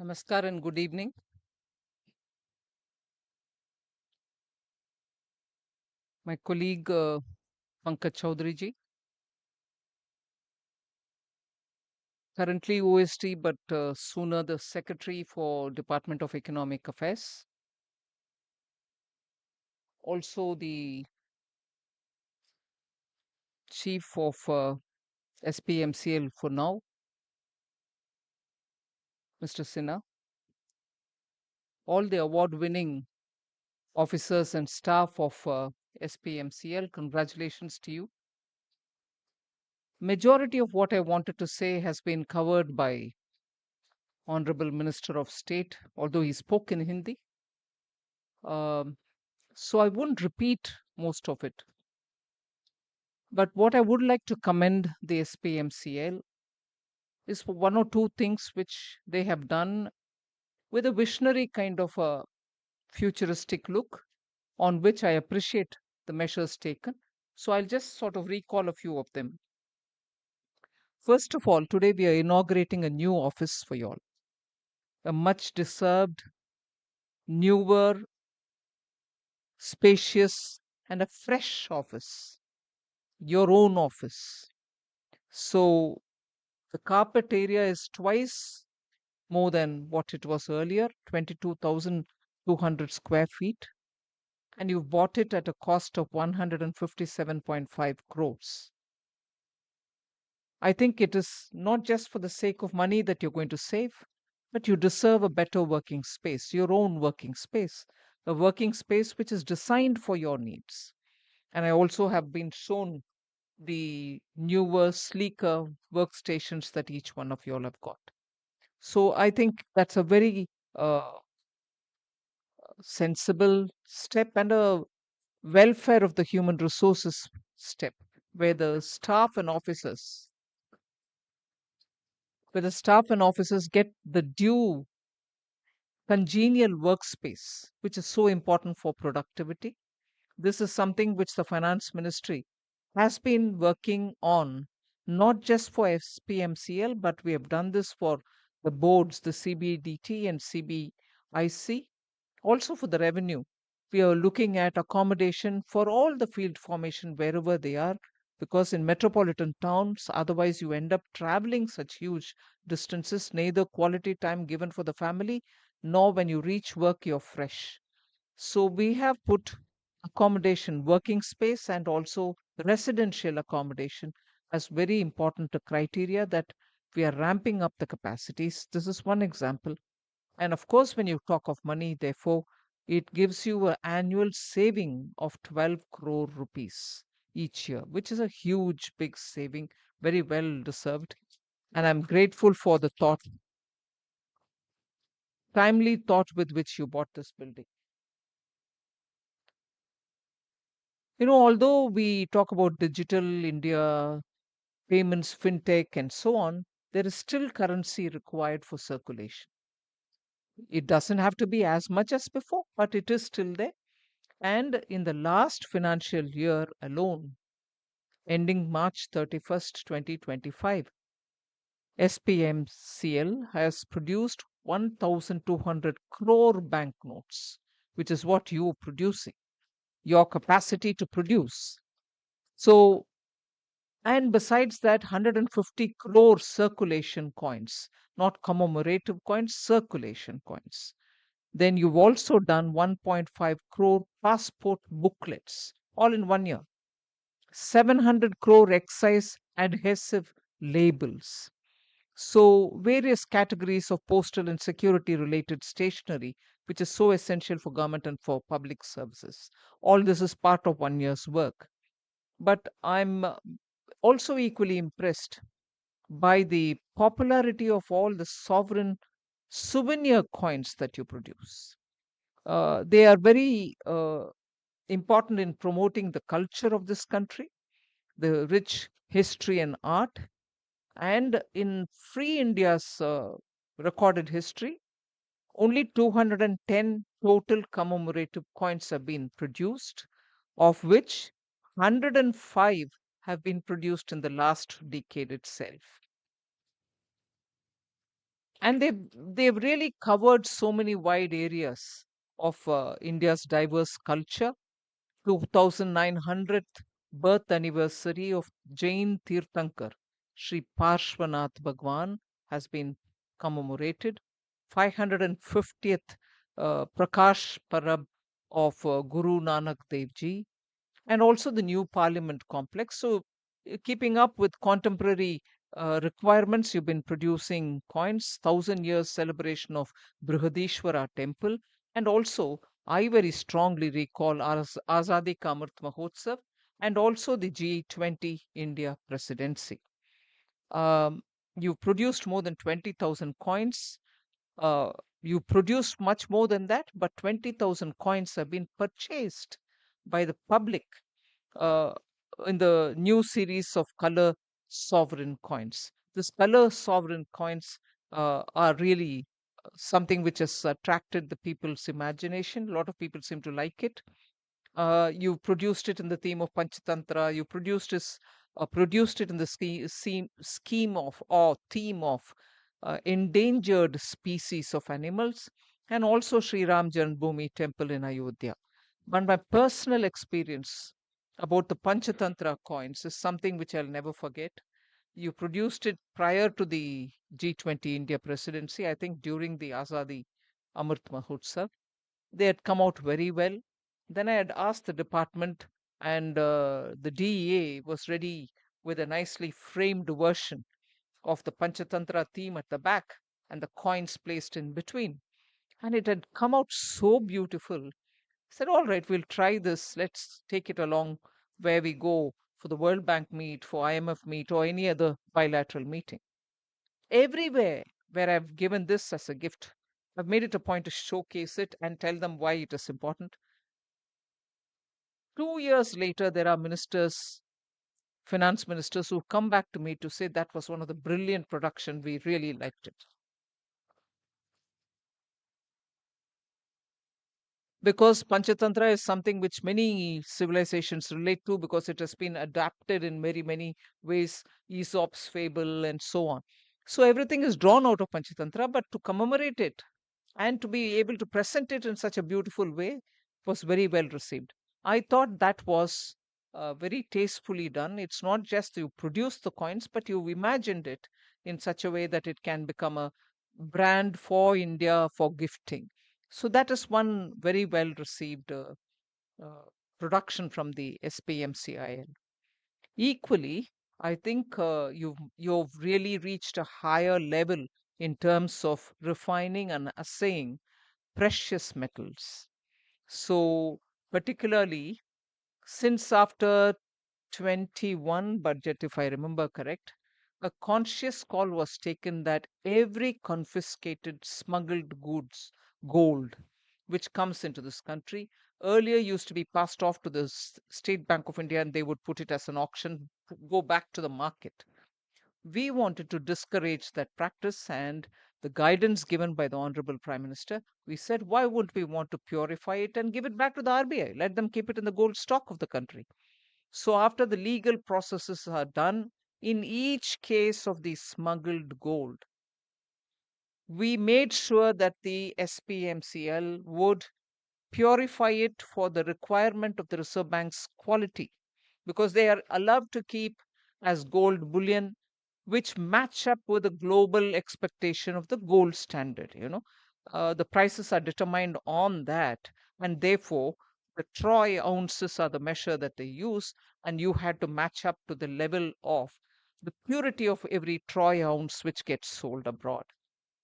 Namaskar and good evening. My colleague Pankaj Chaudhary ji, currently OST, but sooner the Secretary for Department of Economic Affairs. Also the Chief of SPMCIL for now, Mr. Sinha. All the award-winning officers and staff of SPMCL, congratulations to you. Majority of what I wanted to say has been covered by Honorable Minister of State, although he spoke in Hindi. Um, so I wouldn't repeat most of it. But what I would like to commend the SPMCL is for one or two things which they have done with a visionary kind of a futuristic look, on which I appreciate the measures taken. So I'll just sort of recall a few of them. First of all, today we are inaugurating a new office for you all, a much deserved, newer, spacious, and a fresh office, your own office. So the carpet area is twice more than what it was earlier, 22,200 square feet, and you've bought it at a cost of 157.5 crores. I think it is not just for the sake of money that you're going to save, but you deserve a better working space, your own working space, a working space which is designed for your needs. And I also have been shown the newer, sleeker workstations that each one of you all have got. So I think that's a very sensible step and a welfare of the human resources step where the staff and officers get the due congenial workspace, which is so important for productivity. This is something which the finance ministry has been working on, not just for SPMCL, but we have done this for the boards, the CBDT and CBIC. Also for the revenue, we are looking at accommodation for all the field formation wherever they are, because in metropolitan towns, otherwise you end up traveling such huge distances, neither quality time given for the family, nor when you reach work, you're fresh. So we have put accommodation, working space, and also residential accommodation as very important criteria that we are ramping up the capacities. This is one example. And of course, when you talk of money, therefore, it gives you an annual saving of 12 crore rupees each year, which is a huge, big saving, very well deserved. And I'm grateful for the thought, timely thought with which you bought this building. Although we talk about digital India, payments, fintech, and so on, there is still currency required for circulation. It doesn't have to be as much as before, but it is still there. And in the last financial year alone, ending March 31st, 2025, SPMCL has produced 1,200 crore banknotes, which is what you are producing, your capacity to produce. So, and besides that, 150 crore circulation coins, not commemorative coins, circulation coins. Then you've also done 1.5 crore passport booklets, all in 1 year. 700 crore excise adhesive labels. So, various categories of postal and security related stationery, which is so essential for government and for public services. All this is part of 1 year's work. But I'm also equally impressed by the popularity of all the sovereign souvenir coins that you produce. They are very important in promoting the culture of this country, the rich history and art, and in free India's recorded history, only 210 total commemorative coins have been produced, of which 105 have been produced in the last decade itself. And they've really covered so many wide areas of India's diverse culture. 2900th birth anniversary of Jain Tirthankar Sri Parshvanath Bhagwan has been commemorated. 550th Prakash Parab of Guru Nanak Dev Ji, and also the new Parliament complex. So, keeping up with contemporary requirements, you've been producing coins, 1000 years celebration of Brihadishwara temple, and also I very strongly recall our Azadi Ka Amrit Mahotsav and also the G20 India presidency. Um, you've produced more than 20,000 coins. Uh, you produced much more than that, but 20,000 coins have been purchased by the public uh, in the new series of color sovereign coins. These color sovereign coins are really something which has attracted the people's imagination. A lot of people seem to like it. You produced it in the theme of Panchatantra. You produced it in the scheme of or theme of endangered species of animals, and also Sri Ram Janmabhoomi temple in Ayodhya. But my personal experience about the Panchatantra coins is something which I'll never forget. You produced it prior to the G20 India presidency, I think during the Azadi Amrit Mahotsav. They had come out very well. Then I had asked the department, and the DEA was ready with a nicely framed version of the Panchatantra theme at the back and the coins placed in between. And it had come out so beautiful. I said, all right, we'll try this. Let's take it along where we go for the World Bank meet, for IMF meet, or any other bilateral meeting. Everywhere where I've given this as a gift, I've made it a point to showcase it and tell them why it is important. 2 years later, there are ministers, finance ministers, who come back to me to say that was one of the brilliant production. We really liked it. Because Panchatantra is something which many civilizations relate to because it has been adapted in very many ways, Aesop's fable and so on. So everything is drawn out of Panchatantra, but to commemorate it and to be able to present it in such a beautiful way was very well received. I thought that was very tastefully done. It's not just you produce the coins, but you imagined it in such a way that it can become a brand for India for gifting. So that is one very well received uh, production from the SPMCIL. Equally, I think you've really reached a higher level in terms of refining and assaying precious metals. So, particularly since after 21 budget, if I remember correct, a conscious call was taken that every confiscated smuggled goods, gold, which comes into this country, earlier used to be passed off to the State Bank of India and they would put it as an auction, go back to the market. We wanted to discourage that practice, and the guidance given by the Honorable Prime Minister, we said, why wouldn't we want to purify it and give it back to the RBI? Let them keep it in the gold stock of the country. So, after the legal processes are done, in each case of the smuggled gold, we made sure that the SPMCL would purify it for the requirement of the Reserve Bank's quality, because they are allowed to keep as gold bullion which match up with the global expectation of the gold standard. The prices are determined on that, and therefore the troy ounces are the measure that they use, and you had to match up to the level of the purity of every troy ounce which gets sold abroad.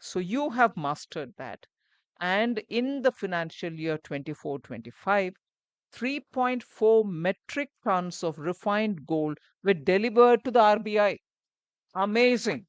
So you have mastered that. And in the financial year 24-25, 3.4 metric tons of refined gold were delivered to the RBI. Amazing.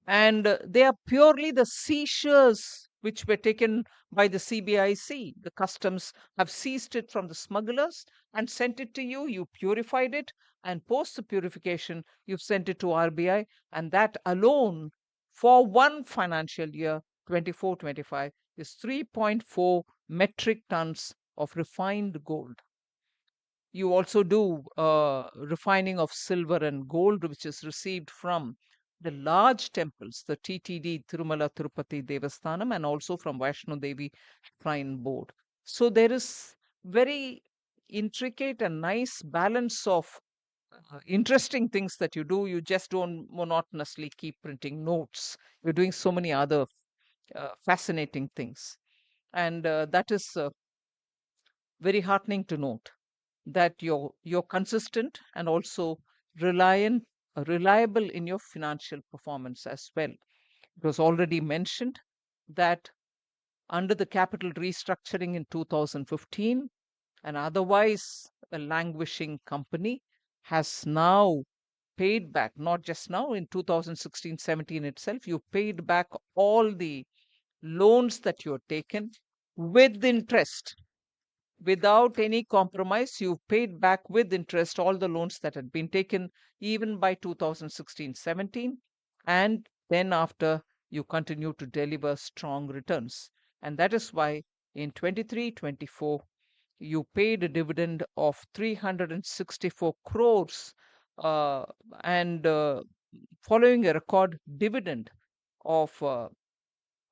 And they are purely the seizures which were taken by the CBIC. The customs have seized it from the smugglers and sent it to you. You purified it, and post the purification, you've sent it to RBI. And that alone, for one financial year, 24-25, is 3.4 metric tons of refined gold. You also do refining of silver and gold, which is received from the large temples, the TTD, Tirumala Tirupati Devasthanam, and also from Vaishno Devi Shrine Board. So there is very intricate and nice balance of interesting things that you do. You just don't monotonously keep printing notes. You're doing so many other fascinating things. And that is very heartening to note that you're consistent and also reliant reliable in your financial performance as well. It was already mentioned that under the capital restructuring in 2015, an otherwise a languishing company has now paid back, not just now, in 2016-17 itself, you paid back all the loans that you have taken with interest. Without any compromise, you paid back with interest all the loans that had been taken even by 2016-17. And then after, you continue to deliver strong returns. And that is why in 23-24, you paid a dividend of 364 crores and following a record dividend of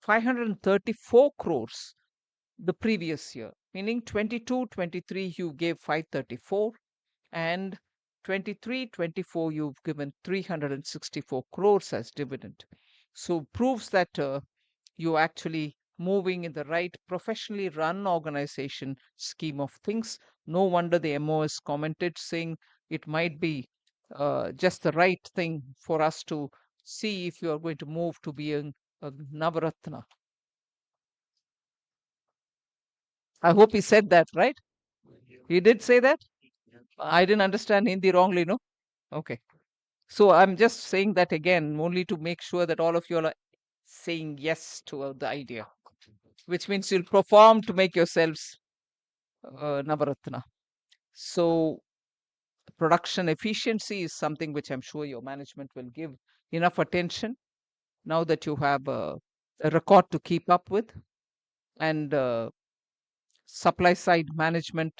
534 crores the previous year, meaning 22-23 you gave 534 and 23-24 you've given 364 crores as dividend. So proves that you actually moving in the right professionally run organization scheme of things. No wonder the MOS commented saying it might be just the right thing for us to see if you are going to move to being a Navaratna. I hope he said that, right? He did say that? I didn't understand Hindi wrongly, no? Okay. So I'm just saying that again, only to make sure that all of you are saying yes to the idea, which means you'll perform to make yourselves Navaratna. So production efficiency is something which I'm sure your management will give enough attention now that you have a record to keep up with. And supply side management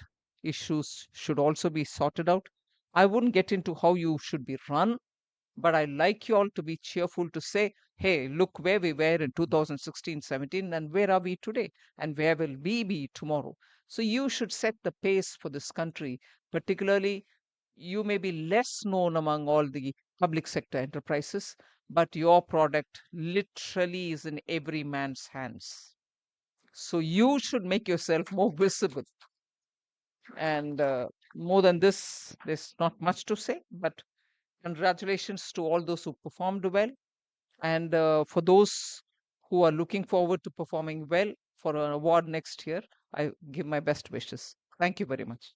issues should also be sorted out. I wouldn't get into how you should be run, but I like you all to be cheerful to say, hey, look where we were in 2016-17 and where are we today and where will we be tomorrow. So you should set the pace for this country. Particularly, you may be less known among all the public sector enterprises, but your product literally is in every man's hands. So you should make yourself more visible. And more than this, there's not much to say, but congratulations to all those who performed well. And for those who are looking forward to performing well for an award next year, I give my best wishes. Thank you very much.